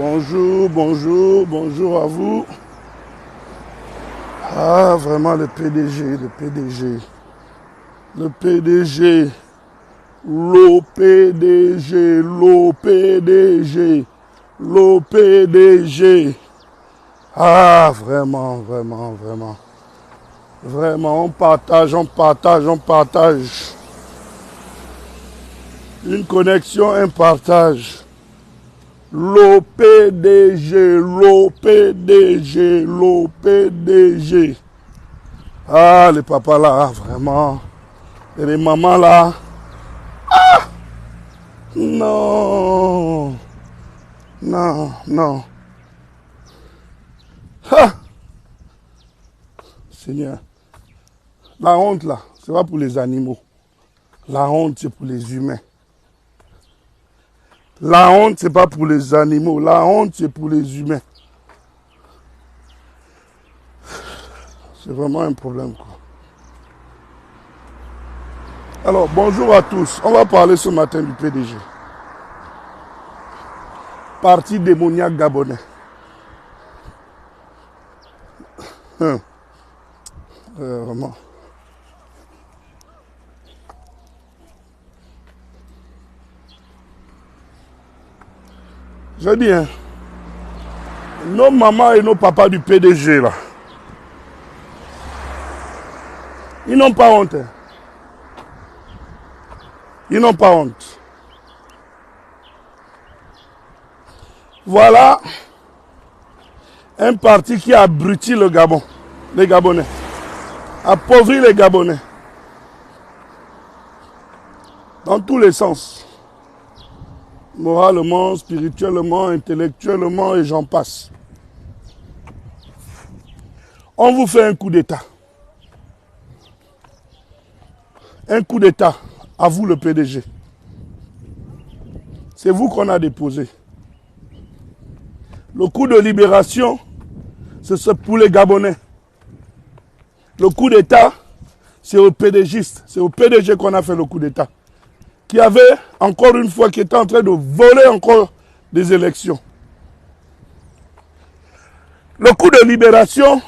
Bonjour, bonjour, bonjour à vous. Ah, vraiment le PDG, le PDG. Le PDG. L'OPDG, l'OPDG, l'OPDG. Ah, vraiment, vraiment, vraiment. Vraiment, on partage, on partage, on partage. Une connexion, un partage. L'OPDG, l'OPDG, l'OPDG. Ah, les papas là, vraiment. Et les mamans là. Non. Non, non. Ah, Seigneur. La honte là, c'est pas pour les animaux. La honte, c'est pour les humains. La honte, c'est pas pour les animaux. La honte, c'est pour les humains. C'est vraiment un problème, quoi. Alors, bonjour à tous. On va parler ce matin du PDG. Parti démoniaque gabonais. Vraiment. Je dis, hein, nos mamans et nos papas du PDG, là, ils n'ont pas honte. Hein. Ils n'ont pas honte. Voilà un parti qui a abruti le Gabon, les Gabonais, appauvri les Gabonais, dans tous les sens, moralement, spirituellement, intellectuellement, et j'en passe. On vous fait un coup d'État. Un coup d'État, à vous le PDG. C'est vous qu'on a déposé. Le coup de libération, c'est pour les Gabonais. Le coup d'État, c'est aux PDGistes. C'est au PDG qu'on a fait le coup d'État. Qui avait, encore une fois, qui était en train de voler encore des élections. Le coup de libération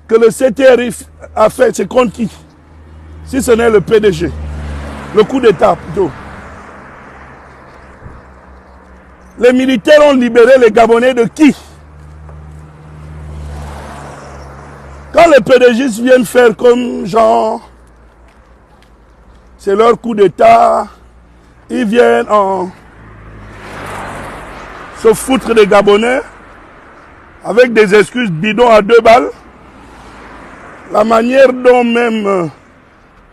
que le CTRI a fait, c'est contre qui? Si ce n'est le PDG. Le coup d'État, plutôt. Les militaires ont libéré les Gabonais de qui? Quand les PDGistes viennent faire comme genre, c'est leur coup d'État, ils viennent se foutre des Gabonais avec des excuses bidons à 2 balles. La manière dont même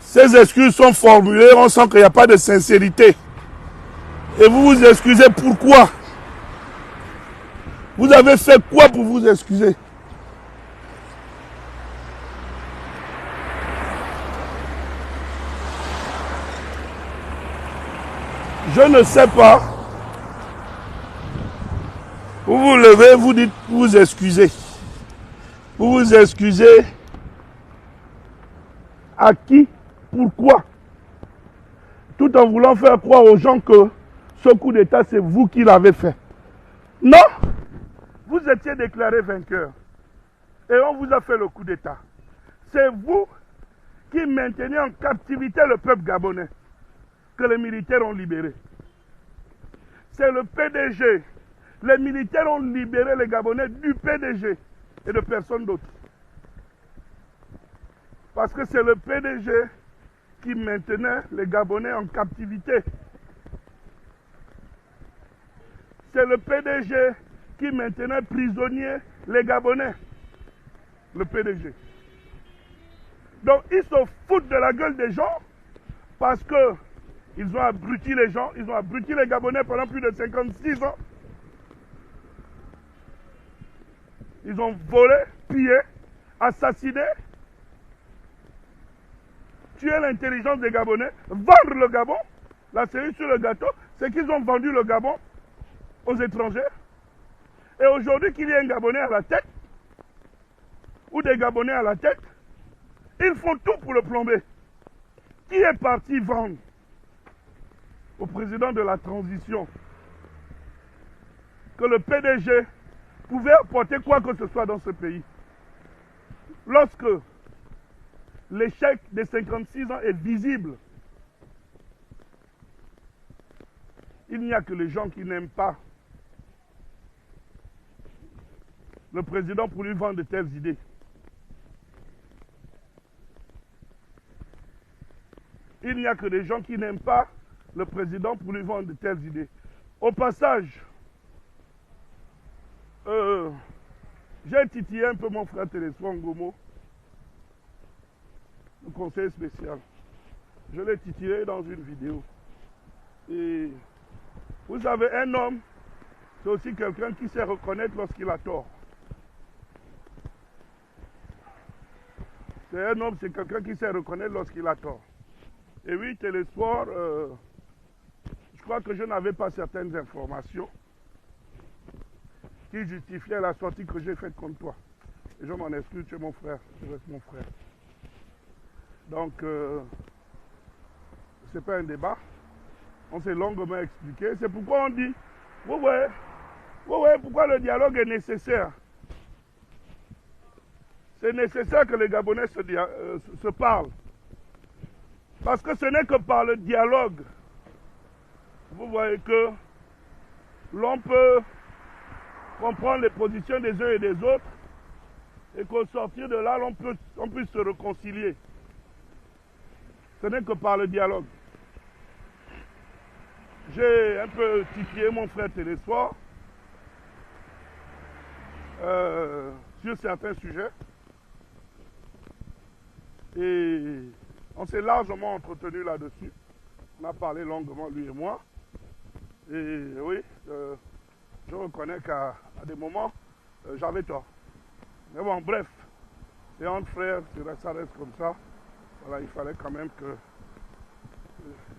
ces excuses sont formulées, on sent qu'il n'y a pas de sincérité. Et vous vous excusez pourquoi? Vous avez fait quoi pour vous excuser? Je ne sais pas. Vous vous levez, vous dites, vous vous excusez. Vous vous excusez à qui? Pourquoi? Tout en voulant faire croire aux gens que ce coup d'État, c'est vous qui l'avez fait. Non! Vous étiez déclaré vainqueur. Et on vous a fait le coup d'État. C'est vous qui maintenez en captivité le peuple gabonais que les militaires ont libéré. C'est le PDG. Les militaires ont libéré les Gabonais du PDG et de personne d'autre. Parce que c'est le PDG qui maintenait les Gabonais en captivité. C'est le PDG qui maintenait prisonniers les Gabonais. Le PDG. Donc ils se foutent de la gueule des gens parce que ils ont abruti les gens, ils ont abruti les Gabonais pendant plus de 56 ans. Ils ont volé, pillé, assassiné, tué l'intelligence des Gabonais, vendre le Gabon. La cerise sur le gâteau, c'est qu'ils ont vendu le Gabon aux étrangers. Et aujourd'hui qu'il y a un Gabonais à la tête, ou des Gabonais à la tête, ils font tout pour le plomber. Qui est parti vendre? au président de la transition que le PDG pouvait apporter quoi que ce soit dans ce pays. Lorsque l'échec des 56 ans est visible, il n'y a que les gens qui n'aiment pas le président pour lui vendre de telles idées. Il n'y a que des gens qui n'aiment pas le président pour lui vendre de telles idées. Au passage, j'ai titillé un peu mon frère Télésphore Ngomo, le conseiller spécial. Je l'ai titillé dans une vidéo. Et vous savez, un homme, c'est aussi quelqu'un qui sait reconnaître lorsqu'il a tort. C'est un homme, c'est quelqu'un qui sait reconnaître lorsqu'il a tort. Et oui, Télésphore, je crois que je n'avais pas certaines informations qui justifiaient la sortie que j'ai faite contre toi. Et je m'en excuse, tu es mon frère, tu restes mon frère. Donc, ce n'est pas un débat. On s'est longuement expliqué. C'est pourquoi on dit, vous voyez pourquoi le dialogue est nécessaire. C'est nécessaire que les Gabonais se parlent. Parce que ce n'est que par le dialogue, vous voyez que l'on peut comprendre les positions des uns et des autres et qu'au sortir de là, on puisse se réconcilier. Ce n'est que par le dialogue. J'ai un peu titillé mon frère Télésphore sur certains sujets. Et on s'est largement entretenu là-dessus. On a parlé longuement, lui et moi. Et oui, je reconnais qu'à des moments, j'avais tort. Mais bon, bref, c'est entre frères, ça reste comme ça. Voilà, il fallait quand même que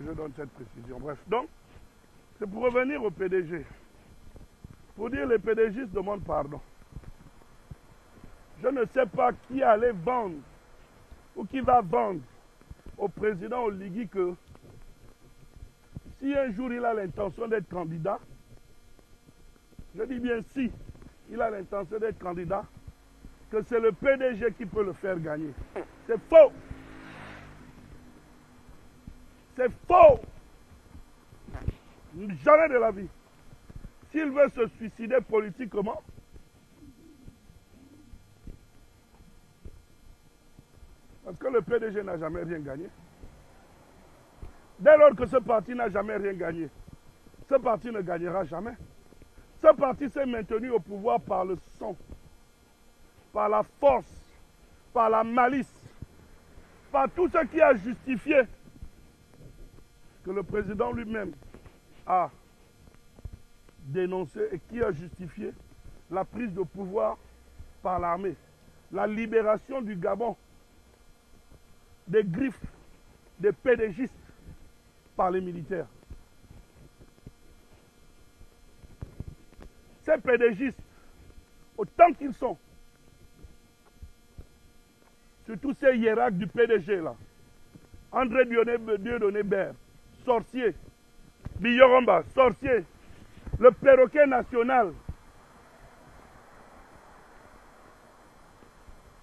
je donne cette précision. Bref, donc, c'est pour revenir au PDG. Pour dire les PDG demandent pardon. Je ne sais pas qui allait vendre ou qui va vendre au président Oligui que si un jour il a l'intention d'être candidat, je dis bien si il a l'intention d'être candidat, que c'est le PDG qui peut le faire gagner. C'est faux. C'est faux. Jamais de la vie. S'il veut se suicider politiquement, parce que le PDG n'a jamais rien gagné. Dès lors que ce parti n'a jamais rien gagné, ce parti ne gagnera jamais. Ce parti s'est maintenu au pouvoir par le sang, par la force, par la malice, par tout ce qui a justifié que le président lui-même a dénoncé et qui a justifié la prise de pouvoir par l'armée, la libération du Gabon des griffes des PDGistes par les militaires. Ces PDGistes, autant qu'ils sont, surtout ces hiérarques du PDG là, André Dieudonné Baird, sorcier, Biyoromba, sorcier, le perroquet national,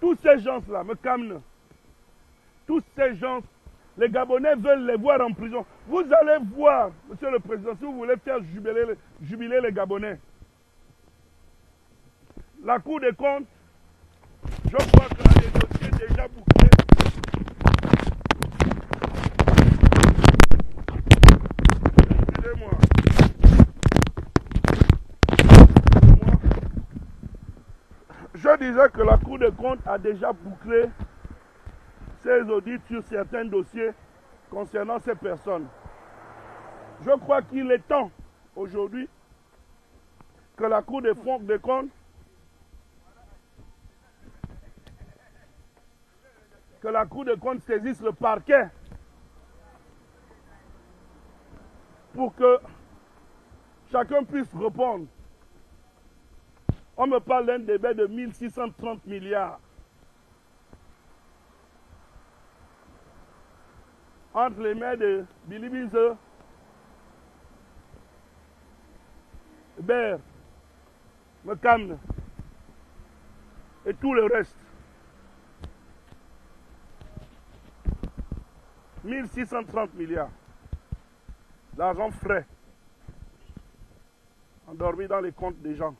tous ces gens-là, me calment. Tous ces gens, les Gabonais veulent les voir en prison. Vous allez voir, Monsieur le Président, si vous voulez faire jubiler les Gabonais. La Cour des comptes, je crois qu'il y a des dossiers déjà bouclés. Excusez-moi. Je disais que la Cour des comptes a déjà bouclé ses audits sur certains dossiers concernant ces personnes. Je crois qu'il est temps aujourd'hui que la Cour des comptes saisisse le parquet pour que chacun puisse répondre. On me parle d'un débit de 1630 milliards. Entre les mains de Billy Bize Hébert, Mekam et tout le reste. 1630 milliards. L'argent frais. Endormi dans les comptes des gens.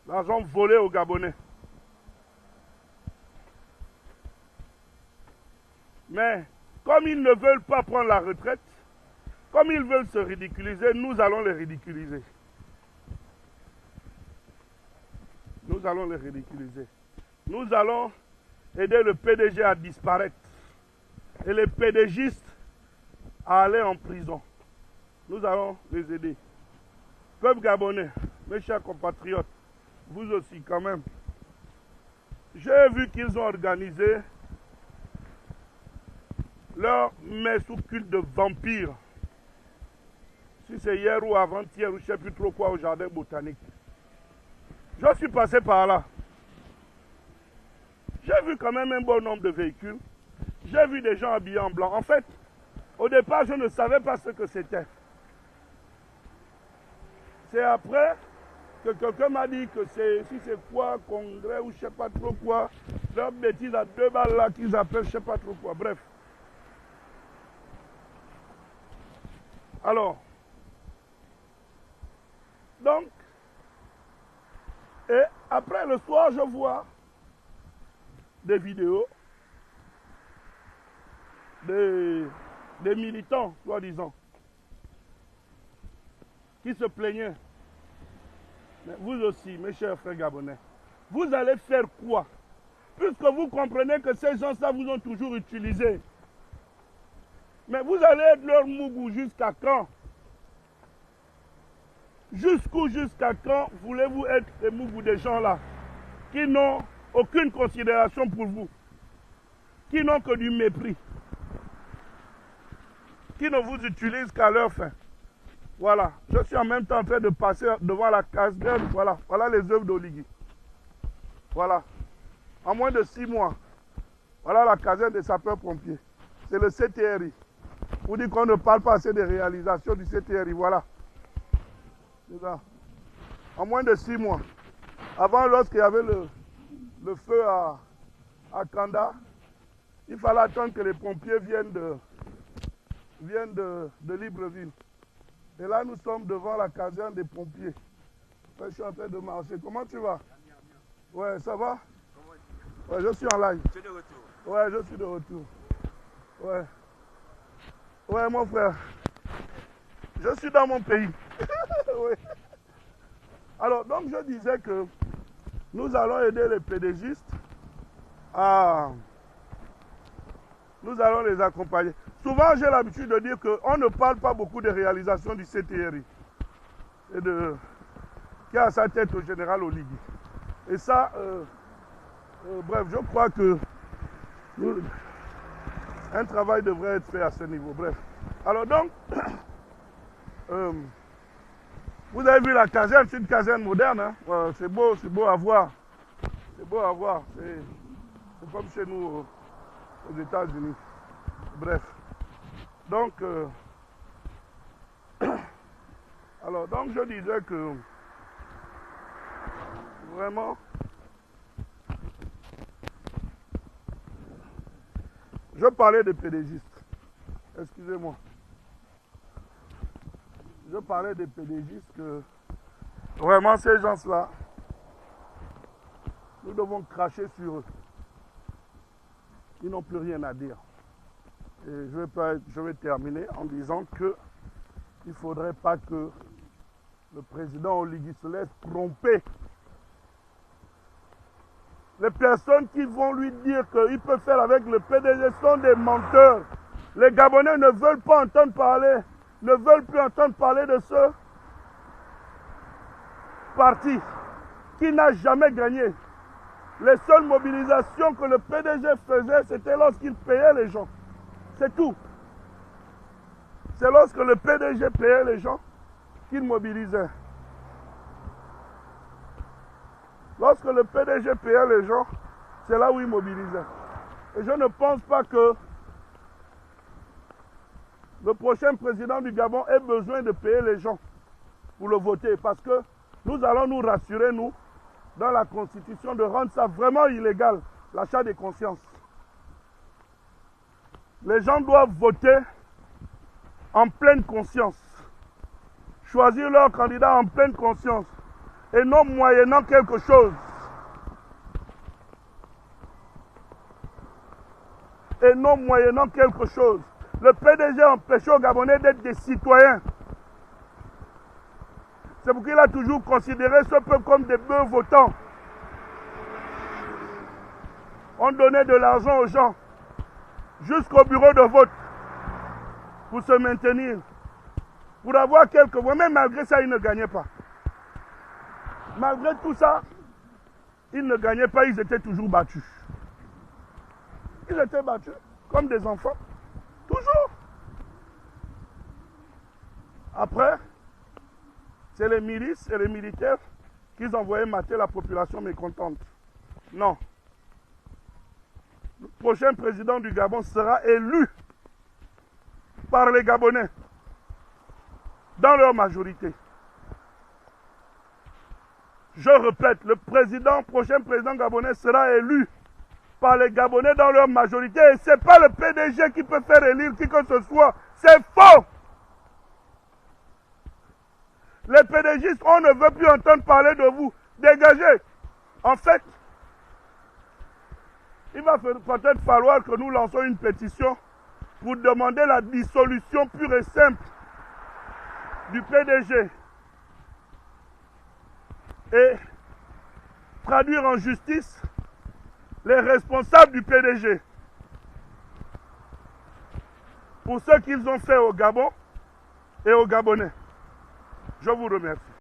L'argent volé aux Gabonais. Mais comme ils ne veulent pas prendre la retraite, comme ils veulent se ridiculiser, nous allons les ridiculiser. Nous allons les ridiculiser. Nous allons aider le PDG à disparaître. Et les PDGistes à aller en prison. Nous allons les aider. Peuple gabonais, mes chers compatriotes, vous aussi quand même. J'ai vu qu'ils ont organisé leur messe ou culte de vampires. Si c'est hier ou avant-hier ou je ne sais plus trop quoi au jardin botanique. Je suis passé par là. J'ai vu quand même un bon nombre de véhicules. J'ai vu des gens habillés en blanc. En fait, au départ, je ne savais pas ce que c'était. C'est après que quelqu'un m'a dit que si c'est quoi, congrès ou je ne sais pas trop quoi, leur bêtise à 2 balles là qu'ils appellent je ne sais pas trop quoi. Bref. Alors, donc, et après le soir, je vois des vidéos des militants, soi-disant, qui se plaignaient. Mais vous aussi, mes chers frères gabonais, vous allez faire quoi? Puisque vous comprenez que ces gens-là vous ont toujours utilisé. Mais vous allez être leur mougou jusqu'à quand? Jusqu'à quand voulez-vous être les mougou des gens-là qui n'ont aucune considération pour vous, qui n'ont que du mépris, qui ne vous utilisent qu'à leur fin? Voilà, je suis en même temps en train de passer devant la caserne. Voilà les œuvres d'Oligui. Voilà, en moins de 6 mois, voilà la caserne des sapeurs-pompiers. C'est le CTRI. Vous dites qu'on ne parle pas assez des réalisations du CTRI, voilà. C'est ça. En moins de 6 mois. Avant, lorsqu'il y avait le feu à Kanda, il fallait attendre que les pompiers viennent de Libreville. Et là, nous sommes devant la caserne des pompiers. Je suis en train de marcher. Comment tu vas? Ouais, ça va? Ouais, je suis en live. Tu es de retour? Ouais, je suis de retour. Ouais. Ouais, mon frère. Je suis dans mon pays. Oui. Alors, donc, je disais que nous allons aider les PDGistes à... Nous allons les accompagner. Souvent, j'ai l'habitude de dire qu'on ne parle pas beaucoup des réalisations du CTRI et qui a à sa tête au général Oligui. Et ça, bref, je crois que un travail devrait être fait à ce niveau. Bref. Alors donc, vous avez vu la caserne, c'est une caserne moderne. Hein? C'est beau à voir. C'est beau à voir. C'est comme chez nous aux États-Unis. Bref. Donc, alors, donc je disais que vraiment, je parlais des PDGistes. Excusez-moi. Je parlais des PDGistes que vraiment ces gens-là, nous devons cracher sur eux. Ils n'ont plus rien à dire. Et je vais terminer en disant que il ne faudrait pas que le président Oligui se laisse tromper. Les personnes qui vont lui dire qu'il peut faire avec le PDG sont des menteurs. Les Gabonais ne veulent pas entendre parler, ne veulent plus entendre parler de ce parti qui n'a jamais gagné. Les seules mobilisations que le PDG faisait, c'était lorsqu'il payait les gens. C'est tout. C'est lorsque le PDG payait les gens qu'il mobilisait. Lorsque le PDG payait les gens, c'est là où il mobilisait. Et je ne pense pas que le prochain président du Gabon ait besoin de payer les gens. pour le voter. Parce que nous allons nous rassurer, nous, dans la Constitution, de rendre ça vraiment illégal, l'achat des consciences. Les gens doivent voter en pleine conscience. Choisir leur candidat en pleine conscience. Et non moyennant quelque chose. Et non moyennant quelque chose. Le PDG a empêché aux Gabonais d'être des citoyens. C'est pour qu'il a toujours considéré ce peuple comme des bœufs votants. On donnait de l'argent aux gens jusqu'au bureau de vote pour se maintenir, pour avoir quelques voix. Mais malgré ça, ils ne gagnaient pas. Malgré tout ça, ils ne gagnaient pas, ils étaient toujours battus. Ils étaient battus comme des enfants. Toujours. Après, c'est les milices et les militaires qui envoyaient mater la population mécontente. Non. Le prochain président du Gabon sera élu par les Gabonais dans leur majorité. Je répète, le prochain président gabonais sera élu par les Gabonais dans leur majorité. Et ce n'est pas le PDG qui peut faire élire qui que ce soit. C'est faux. Les PDGistes, on ne veut plus entendre parler de vous. Dégagez. En fait, il va peut-être falloir que nous lançons une pétition pour demander la dissolution pure et simple du PDG et traduire en justice les responsables du PDG pour ce qu'ils ont fait au Gabon et aux Gabonais. Je vous remercie.